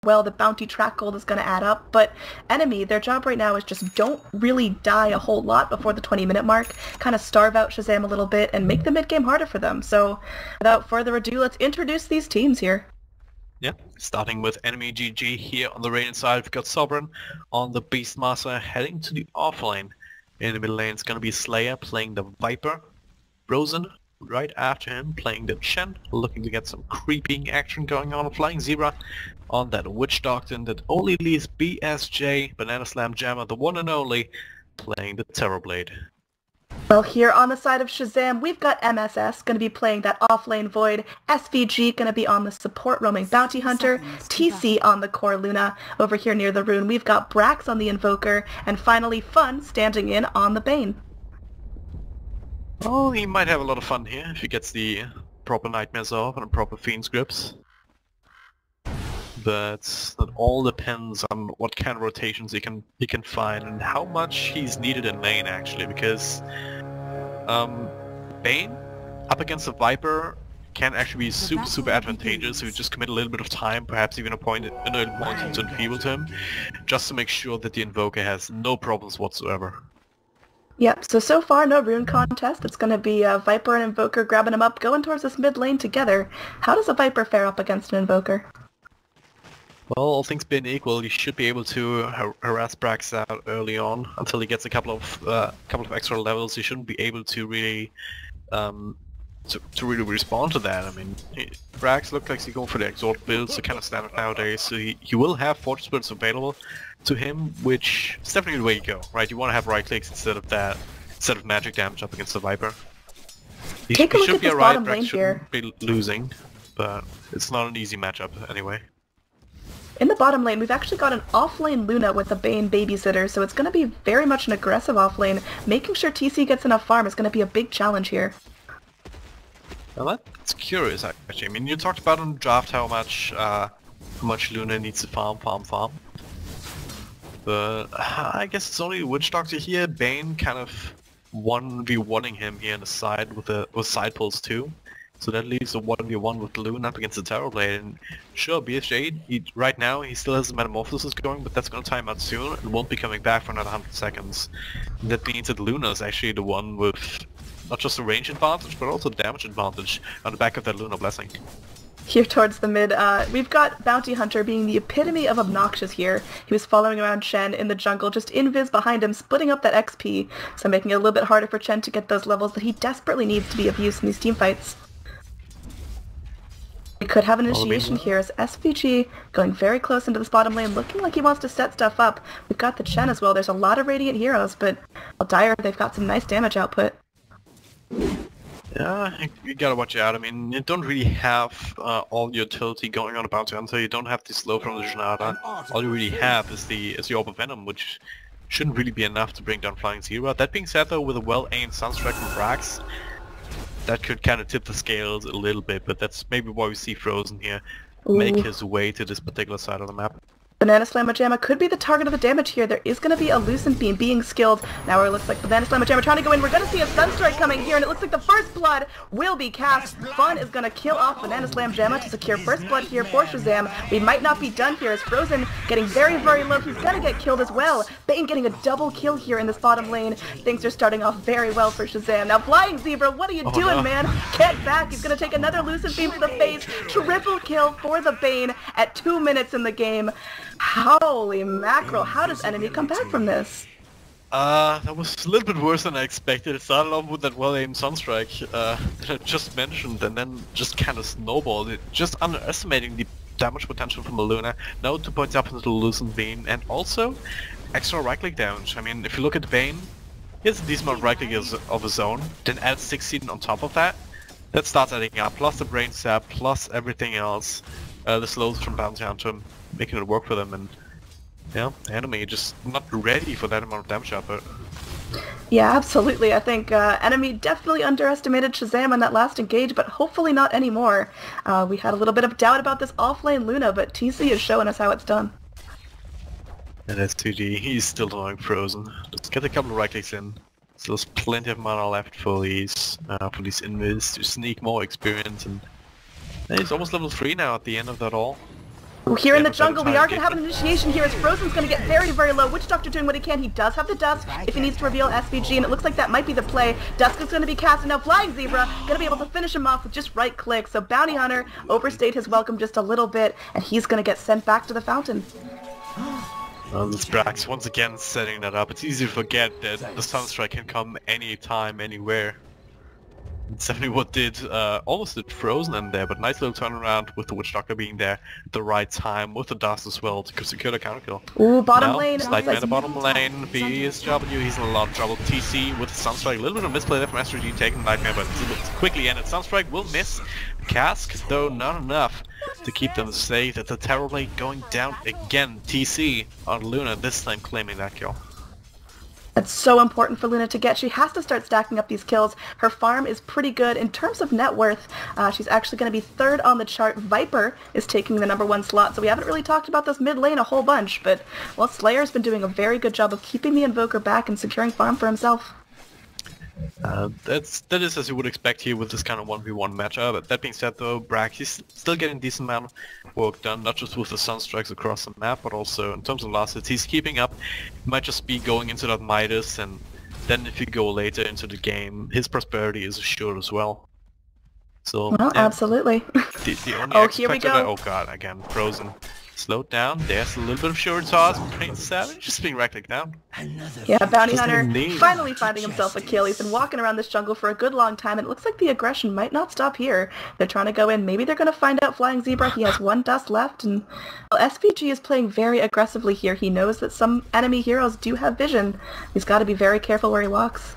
well the bounty track gold is going to add up, but Enemy, their job right now is just don't really die a whole lot before the 20-minute mark, kind of starve out Shazam a little bit, and make the mid-game harder for them. So, without further ado, let's introduce these teams here. Yeah, starting with EnemyGG here on the Radiant side, we've got Sovereign on the Beastmaster heading to the offlane. In the middle lane it's going to be Slayer playing the Viper, Frozen right after him playing the Chen, looking to get some creeping action going on. Flying Zebra on that Witch Doctor that only leaves BSJ, Banana Slam Jammer, the one and only, playing the Terrorblade. Well, here on the side of Shazam, we've got MSS going to be playing that offlane Void, SVG going to be on the support roaming Bounty Hunter, TC on the core Luna. Over here near the rune, we've got Brax on the Invoker, and finally Fun standing in on the Bane. Oh, he might have a lot of fun here if he gets the proper Nightmares off and proper Fiend scripts. But it all depends on what kind of rotations he can find and how much he's needed in lane actually, because Bane up against the Viper can actually be super advantageous. So you just commit a little bit of time, perhaps even appoint to enfeeble to him, just to make sure that the Invoker has no problems whatsoever. Yep, so far no rune contest. It's going to be Viper and Invoker grabbing him up, going towards this mid lane together. How does a Viper fare up against an Invoker? Well, all things being equal, you should be able to harass Brax out early on until he gets a couple of extra levels. You shouldn't be able to really to really respond to that. I mean, Brax looks like he's going for the Exalt build, so kind of standard nowadays. So he will have Fortress builds available to him, which is definitely the way you go, right? You want to have right clicks instead of magic damage up against the Viper. He Take a look should at be this alright. bottom lane Brax here. shouldn't be losing, but it's not an easy matchup anyway. In the bottom lane, we've actually got an offlane Luna with a Bane babysitter, so it's going to be very much an aggressive offlane. Making sure TC gets enough farm is going to be a big challenge here. Well, that's curious actually. I mean, you talked about on the draft how much Luna needs to farm. But I guess it's only Witch Doctor here. Bane kind of 1v1ing him here on the side with side pulls too. So that leaves a 1v1 with Luna up against the Terrorblade. And sure, BSJ, right now he still has his Metamorphosis going, but that's going to time out soon and won't be coming back for another 100 seconds. And that means that Luna is actually the one with not just a range advantage, but also damage advantage on the back of that Luna Blessing. Here towards the mid, we've got Bounty Hunter being the epitome of obnoxious here. He was following around Chen in the jungle, just invis behind him, splitting up that XP, so making it a little bit harder for Chen to get those levels that he desperately needs to be of use in these teamfights. We could have an initiation here as SVG going very close into this bottom lane, looking like he wants to set stuff up. We've got the Chen as well. There's a lot of Radiant heroes, but Dire, they've got some nice damage output. Yeah, you gotta watch out. I mean, you don't really have all the utility going on about Hunter. You don't have the slow from the Janata. All you really have is the Orb of Venom, which shouldn't really be enough to bring down Flying Zebra. That being said though, with a well-aimed Sunstrike from Brax, that could kind of tip the scales a little bit, but that's maybe why we see Frozen here make his way to this particular side of the map. Banana Slamma Jamma could be the target of the damage here. There is going to be a Lucent Beam being skilled. Now it looks like Banana Slamma Jamma trying to go in. We're going to see a Sunstrike coming here, and it looks like the first blood will be cast. Fun is going to kill off Banana Slam Jamma to secure first blood here for Shazam. We might not be done here as Frozen getting very low. He's going to get killed as well. Bane getting a double kill here in this bottom lane. Things are starting off very well for Shazam. Now Flying Zebra, what are you doing, man? Get back. He's going to take another Lucent Beam to the face. Triple kill for the Bane at 2 minutes in the game. Holy mackerel, how does Enemy come back from this? That was a little bit worse than I expected. It started off with that well-aimed Sunstrike that I just mentioned, and then just kind of snowballed it, just underestimating the damage potential from the Luna. Now 2 points up into the Lucent Beam, and also extra right-click damage. I mean, if you look at Bane, he has a decent amount of right-click of his own, then add 16 on top of that. That starts adding up, plus the Brain Sap, plus everything else. The slows from Bounty Hunter, making it work for them, and yeah, Enemy just not ready for that amount of damage output. Yeah, absolutely. I think Enemy definitely underestimated Shazam on that last engage, but hopefully not anymore. We had a little bit of doubt about this offlane Luna, but TC is showing us how it's done. And SVG, he's still doing Frozen. Let's get a couple of right clicks in. So there's plenty of mana left for these invis to sneak more experience, and he's almost level 3 now at the end of that all. Well, here in the have a better jungle, we time are going to have an initiation here as Frozen's going to get very, very low. Witch Doctor doing what he can. He does have the Dusk if he needs to reveal SVG, and it looks like that might be the play. Dusk is going to be cast, and now Flying Zebra going to be able to finish him off with just right click. So Bounty Hunter overstayed his welcome just a little bit, and he's going to get sent back to the fountain. Well, this Brax once again setting that up. It's easy to forget that the Sunstrike can come anytime, anywhere. It's definitely what did, almost did Frozen in there, but nice little turnaround with the Witch Doctor being there at the right time, with the Dust as well to secure the counter kill. Ooh, bottom now, lane. Sniper in the bottom lane, BSW, he's in a lot of trouble. TC with the Sunstrike, a little bit of misplay there from SRG taking Nightmare, but it's quickly ended. Sunstrike will miss. Cask, though not enough to keep them safe. That the Terrorblade going down again. TC on Luna, this time claiming that kill. That's so important for Luna to get. She has to start stacking up these kills. Her farm is pretty good. In terms of net worth, she's actually going to be third on the chart. Viper is taking the '1 slot, so we haven't really talked about this mid lane a whole bunch, but, well, Slayer's been doing a very good job of keeping the Invoker back and securing farm for himself. That is as you would expect here with this kind of 1v1 matchup. But that being said though, Brack, he's still getting decent amount of work done, not just with the Sunstrikes across the map, but also in terms of last hits. He's keeping up. He might just be going into that Midas, and then if you go later into the game, his prosperity is assured as well. So, well, yeah. Absolutely. The only Oh, here we expected go. oh god, again, Frozen. Slowed down, there's a little bit of short toss, Brain Savage just being right-clicked down. Yeah, Bounty Just Hunter name. finally finding himself a kill. He's been walking around this jungle for a good long time, and it looks like the aggression might not stop here. They're trying to go in. Maybe they're going to find out Flying Zebra. He has 1 dust left, and well, SVG is playing very aggressively here. He knows that some enemy heroes do have vision. He's got to be very careful where he walks.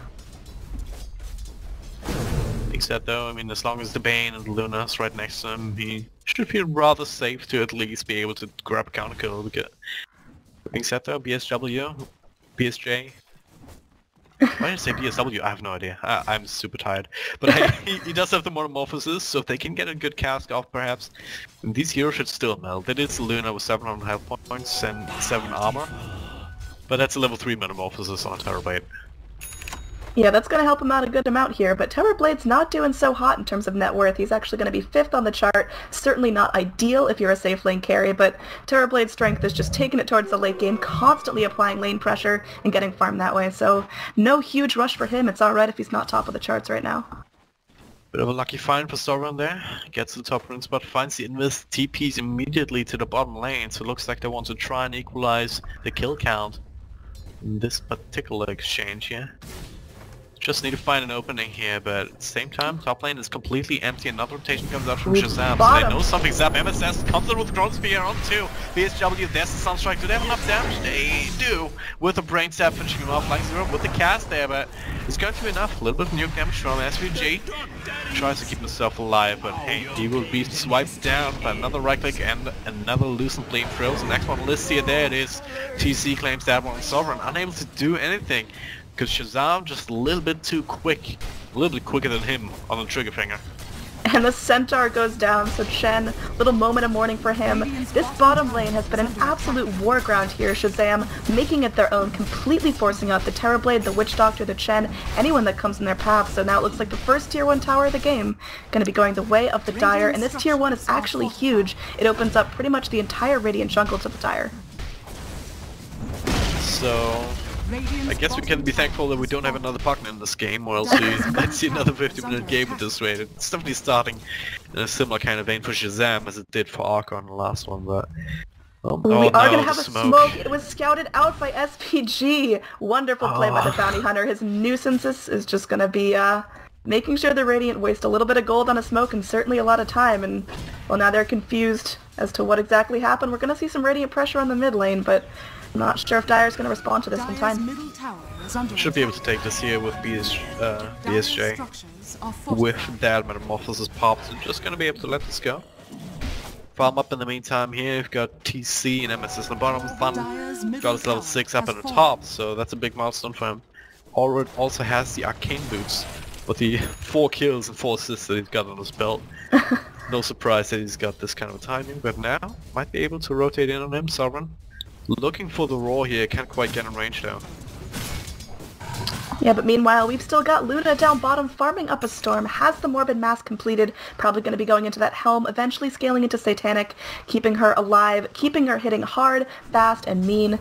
Except though, I mean, as long as the Bane and Luna's right next to him, he should feel rather safe to at least be able to grab a counter kill. Being said though, BSW, BSJ. Why did I say BSW? I have no idea. I'm super tired. But hey, he does have the Metamorphosis, so if they can get a good cast off perhaps, these heroes should still melt. It is Luna with 700 health points and 7 armor. But that's a level 3 Metamorphosis on a Terrorblade. Yeah, that's going to help him out a good amount here, but Terrorblade's not doing so hot in terms of net worth. He's actually going to be 5th on the chart. Certainly not ideal if you're a safe lane carry, but Terrorblade's strength is just taking it towards the late game, constantly applying lane pressure and getting farmed that way, so no huge rush for him. It's alright if he's not top of the charts right now. Bit of a lucky find for Sovereign there. Gets the top rune spot, finds the Invis, TPs immediately to the bottom lane, so it looks like they want to try and equalize the kill count in this particular exchange here. Just need to find an opening here, but at the same time, top lane is completely empty. Another rotation comes out from Shazam, so they know something's up. MSS comes in with the Ground Spear on 2. BSW, there's the Sunstrike. Do they have enough damage? They do! With a Brain Stab finishing him off, Flying Zero with the cast there, but it's going to be enough. A little bit of nuke damage from SVG. Tries to keep himself alive, but hey, he will be swiped down by another right click and another Lucent Flame Frozen. Next one, list here, there it is. TC claims that one. Sovereign unable to do anything. Because Shazam just a little bit too quick. A little bit quicker than him on the trigger finger. And the Centaur goes down, so Chen, little moment of mourning for him. This bottom lane has been an absolute war ground here. Shazam making it their own, completely forcing out the Terrorblade, the Witch Doctor, the Chen, anyone that comes in their path. So now it looks like the first tier 1 tower of the game going to be going the way of the Dire, and this tier 1 is actually huge. It opens up pretty much the entire Radiant jungle to the Dire. So I guess we can be thankful that we don't have another partner in this game, or else we might see another 50-minute game at this rate. It's definitely starting in a similar kind of vein for Shazam as it did for Ark on the last one, but... we are going to have a smoke. It was scouted out by SPG. Wonderful play by the Bounty Hunter. His nuisance is just going to be making sure the Radiant waste a little bit of gold on a smoke and certainly a lot of time. And, well, now they're confused as to what exactly happened. We're going to see some Radiant pressure on the mid lane, but I'm not sure if Dire's going to respond to this in time. Should be able to take this here with BSJ. With that Metamorphosis pops, and just going to be able to let this go. Farm up in the meantime here, we've got TC and MSS on the bottom, Fun got his level 6 up at the top, so that's a big milestone for him. Alred also has the Arcane Boots, with the 4 kills and 4 assists that he's got on his belt. No surprise that he's got this kind of timing, but now might be able to rotate in on him, Sovereign. Looking for the roar here, can't quite get in range though. Yeah, but meanwhile, we've still got Luna down bottom farming up a storm, has the Morbid Mask completed, probably going to be going into that Helm, eventually scaling into Satanic, keeping her alive, keeping her hitting hard, fast, and mean.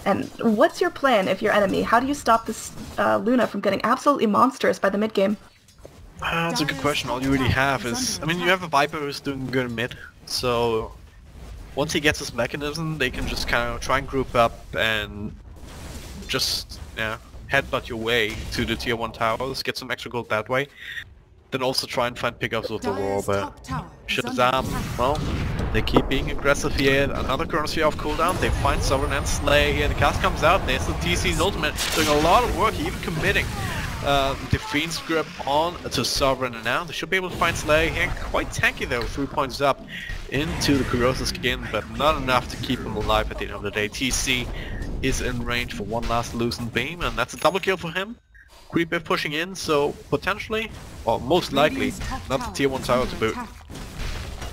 And what's your plan if you're enemy? How do you stop this Luna from getting absolutely monstrous by the mid-game? That's a good question. All you really have is... I mean, you have a Viper who's doing good in mid, so... Once he gets his mechanism, they can just kind of try and group up and just, yeah, headbutt your way to the tier 1 towers, get some extra gold that way. Then also try and find pickups with the wall, but Shazam, well, they keep being aggressive here. Another Chronosphere off cooldown, they find Sovereign and Slay here. The cast comes out, there's the TC's ultimate, doing a lot of work, even committing the Fiend's grip on to Sovereign, and now they should be able to find Slay here. Quite tanky though, 3 points up into the corrosive skin, but not enough to keep him alive at the end of the day. TC is in range for one last loosened beam, and that's a double kill for him. Creep is pushing in, so potentially, or most likely, not the tier 1 tower to boot.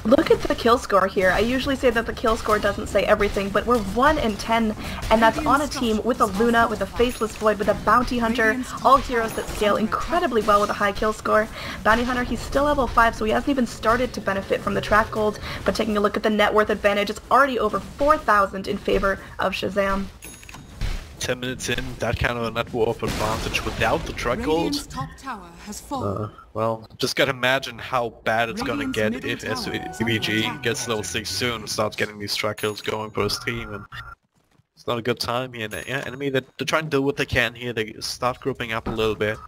Look at the kill score here. I usually say that the kill score doesn't say everything, but we're 1 in 10, and that's on a team with a Luna, with a Faceless Void, with a Bounty Hunter, all heroes that scale incredibly well with a high kill score. Bounty Hunter, he's still level 5, so he hasn't even started to benefit from the track gold, but taking a look at the net worth advantage, it's already over 4,000 in favor of Shazam. 10 minutes in, that kind of a net worth advantage without the track gold. Well, just gotta imagine how bad it's gonna get if EnemyGG gets level 6 soon and starts getting these track kills going for his team, and it's not a good time here. Yeah, Enemy, they're trying to do what they can here. They start grouping up a little bit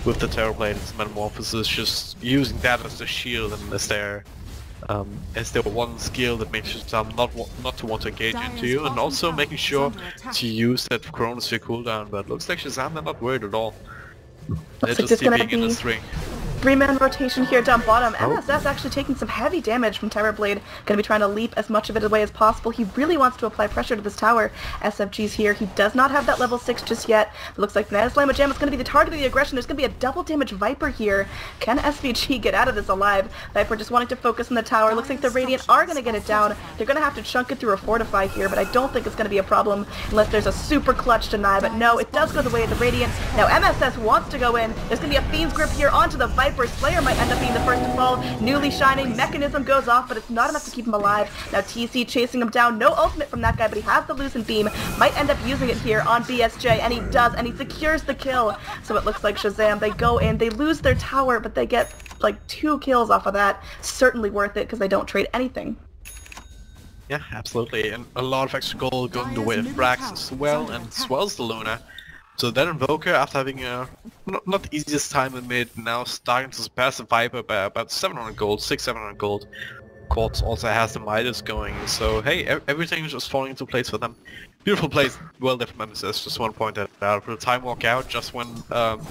with the Terrorblade and Metamorphosis, just using that as the shield and as their one skill that makes Shazam not to want to engage into you, and also making sure to use that Chronosphere cooldown, but looks like Shazam, they're not worried at all. They're just keeping in the string. 3-man rotation here down bottom. MSS actually taking some heavy damage from Terrorblade. Gonna be trying to leap as much of it away as possible. He really wants to apply pressure to this tower. SFG's here. He does not have that level 6 just yet. It looks like Banana Slam Jam is gonna be the target of the aggression. There's gonna be a double damage Viper here. Can SVG get out of this alive? Viper just wanting to focus on the tower. Looks like the Radiant are gonna get it down. They're gonna have to chunk it through a Fortify here, but I don't think it's gonna be a problem unless there's a super clutch deny. But no, it does go the way of the Radiant. Now MSS wants to go in. There's gonna be a Fiend's Grip here onto the Viper. Slayer might end up being the first to fall. Newly shining. Mechanism goes off, but it's not enough to keep him alive. Now TC chasing him down. No ultimate from that guy, but he has the loosened beam. Might end up using it here on BSJ, and he does, and he secures the kill. So it looks like Shazam, they go in, they lose their tower, but they get like 2 kills off of that. Certainly worth it, because they don't trade anything. Yeah, absolutely, and a lot of extra gold going the way of Brax as well, and as well as the Luna. So that Invoker, after having not the easiest time in mid, now starting to surpass the Viper by about 700 gold, 600-700 gold. Quartz also has the Midas going, so hey, everything is just falling into place for them. Beautiful plays, well there from MSS, just want to point that out. For the time walk out, just when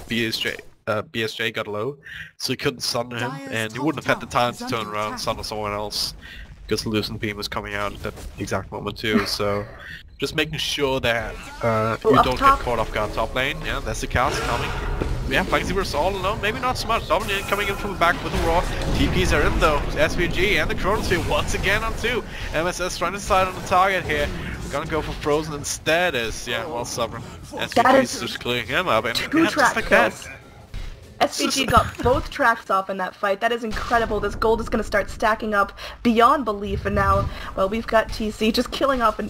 BSJ got low, so he couldn't stun him, and he wouldn't have had the time to turn around and stun someone else, because the loosened beam was coming out at that exact moment too, so... Just making sure that you don't get caught off guard top lane. Yeah, that's the cast coming. Yeah, Fangzy versus all alone, maybe not so much. Dominant coming in from the back with the Raw. TPs are in though. SVG and the Chronosphere once again on 2. MSS trying to decide on the target here. Gonna go for Frozen instead is, yeah, well, Sovereign. SVG is just clearing him up, and yeah, just like that. SVG got both tracks off in that fight. That is incredible. This gold is going to start stacking up beyond belief, and now, well, we've got TC just killing off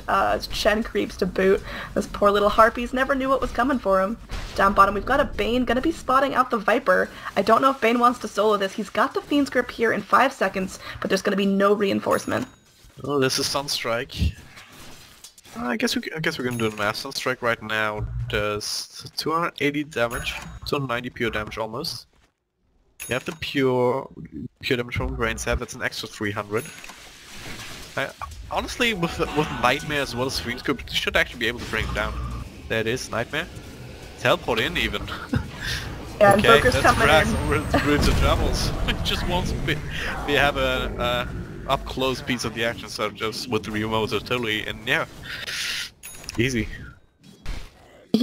Shen creeps to boot. Those poor little harpies never knew what was coming for him. Down bottom, we've got a Bane going to be spotting out the Viper. I don't know if Bane wants to solo this. He's got the Fiend's Grip here in 5 seconds, but there's going to be no reinforcement. Oh, this is Sunstrike. I guess we're gonna do the math. Sunstrike right now does 280 damage, 290 pure damage almost. You have the pure damage from Grain Sap, that's an extra 300. Honestly, with Nightmare as well as Fiend's Grip, you should actually be able to bring him down. There it is, Nightmare. Teleport in even. Yeah, okay, Invoker's that's coming Brass in. over Roots of Travels. Just wants to have a up-close piece of the action, so just with the remote totally, and yeah, easy.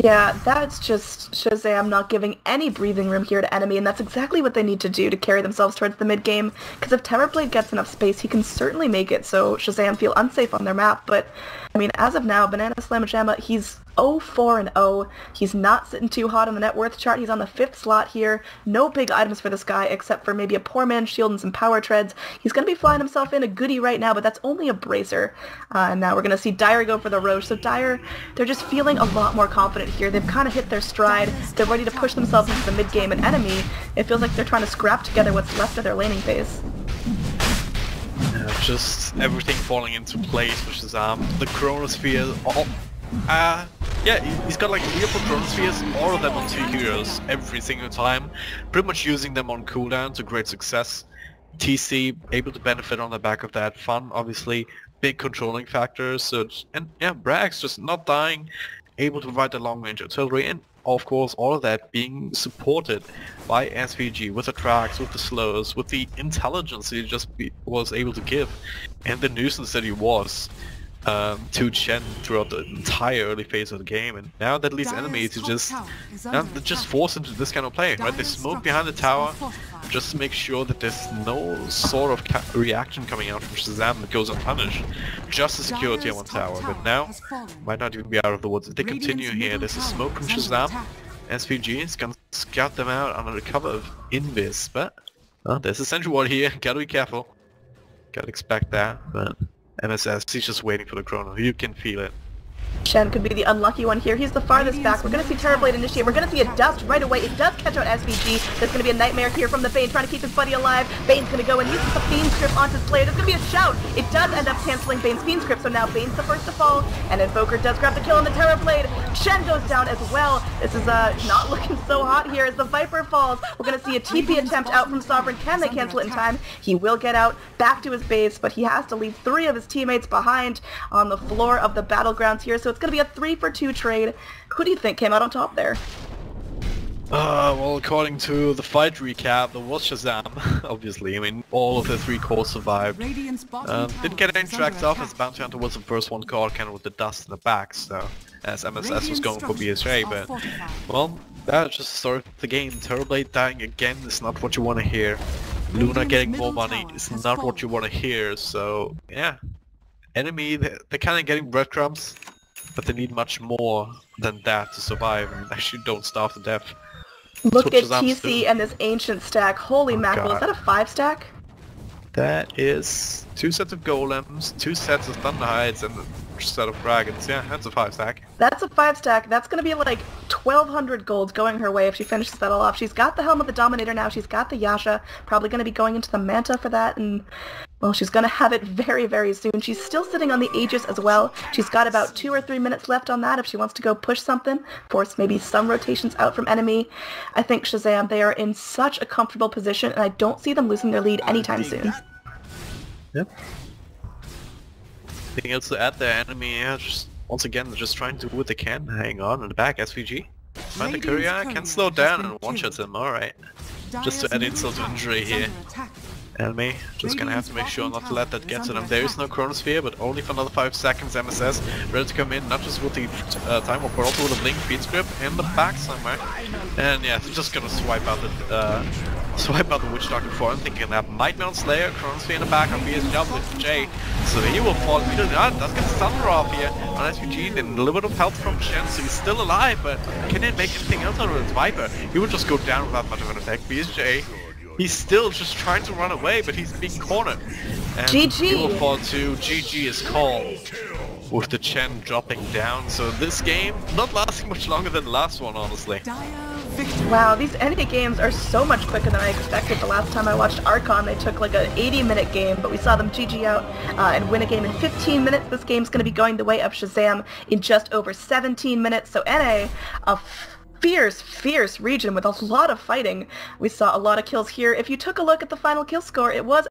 Yeah, that's just Shazam not giving any breathing room here to Enemy, and that's exactly what they need to do to carry themselves towards the mid-game, because if Terrorblade gets enough space, he can certainly make it so Shazam feel unsafe on their map, but, I mean, as of now, Banana Slamma Jamma, he's 0-4-0. He's not sitting too hot on the net worth chart. He's on the 5th slot here. No big items for this guy, except for maybe a poor man's shield and some power treads. He's going to be flying himself in a goodie right now, but that's only a bracer. And now we're going to see Dire go for the Roche. So Dire, they're just feeling a lot more confident here. They've kind of hit their stride. They're ready to push themselves into the mid-game. And Enemy, it feels like they're trying to scrap together what's left of their laning phase. Just everything falling into place for Shazam. The Chronosphere, yeah, he's got like 3 or 4 Chronospheres, all of them on 2 heroes every single time, pretty much using them on cooldown to great success. TC able to benefit on the back of that. Fun, obviously, big controlling factors. So, and yeah, Brax just not dying, able to provide the long range artillery, and of course all of that being supported by SVG with the tracks, with the slows, with the intelligence he just was able to give, and the nuisance that he was to Chen throughout the entire early phase of the game. And now that leads Enemy to just force into this kind of play, right? They smoke behind the tower just to make sure that there's no sort of reaction coming out from Shazam that goes unpunished. Just the security on one tower, but now might not even be out of the woods. If they continue here, there's a smoke from Shazam. SVG is gonna scout them out under the cover of Invis, but there's a sentry ward here. Gotta be careful. Gotta expect that, but MSS, he's just waiting for the chrono. You can feel it. Shen could be the unlucky one here. He's the farthest back. We're going to see Terrorblade initiate. We're going to see a dust right away. It does catch out SVG. There's going to be a nightmare here from the Bane, trying to keep his buddy alive. Bane's going to go and use the Fiend Script onto his player. There's going to be a shout. It does end up canceling Bane's Fiend Script, so now Bane's the first to fall. And Invoker does grab the kill on the Terrorblade. Shen goes down as well. This is not looking so hot here as the Viper falls. We're going to see a TP attempt out from Sovereign. Can they cancel it in time? He will get out back to his base, but he has to leave 3 of his teammates behind on the floor of the battlegrounds here, so it's going to be a 3-for-2 trade. Who do you think came out on top there? Well, according to the fight recap, there was Shazam, obviously. I mean, all of the 3 cores survived. Didn't get any tracks off, as Bounty Hunter was the first one caught, kind of with the dust in the back, so as MSS was going for BSJ, but, well, that's just the start of the game. Terrorblade dying again is not what you want to hear. Luna getting more money is not what you want to hear, so, yeah. Enemy, they're kind of getting breadcrumbs, but they need much more than that to survive and actually don't starve to death. Look at TC and this ancient stack. Holy mackerel, is that a 5 stack? That is 2 sets of golems, 2 sets of thunderhides, and a set of dragons. Yeah, that's a 5 stack. That's a 5 stack. That's gonna be like 1,200 gold going her way if she finishes that all off. She's got the Helm of the Dominator now, she's got the Yasha, probably gonna be going into the Manta for that, and well, she's gonna have it very, very soon. She's still sitting on the Aegis as well. She's got about 2 or 3 minutes left on that if she wants to go push something, force maybe some rotations out from Enemy. I think Shazam, they are in such a comfortable position, and I don't see them losing their lead anytime soon. Yep. Anything else to add there? Enemy, yeah, just once again, they're just trying to do what they can. Hang on in the back, SVG. Find the courier, can slow down and one-shots him, alright. Just to add insult to injury here. Enemy, just gonna have to make sure not to let that get to them. There is no Chronosphere, but only for another 5 seconds. MSS ready to come in, not just with the time warp, but also with a blink feed script in the back somewhere. And yeah, they're just gonna swipe out the Witch Doctor before. I'm thinking that Nightmare Slayer, Chronosphere in the back on BSJ, so he will fall immediately. Does get Thunder off here on SVG, then a little bit of help from Shen, so he's still alive, but can he make anything else out of his Viper? He would just go down without much of an attack. BSJ, he's still just trying to run away, but he's being cornered. And GG! He will fall to GG is called, with the Chen dropping down. So this game, not lasting much longer than the last one, honestly. Wow, these Enemy games are so much quicker than I expected. The last time I watched Archon, they took like an 80-minute game, but we saw them GG out and win a game in 15 minutes. This game's going to be going the way of Shazam in just over 17 minutes. So NA, a fierce region with a lot of fighting. We saw a lot of kills here. If you took a look at the final kill score, it was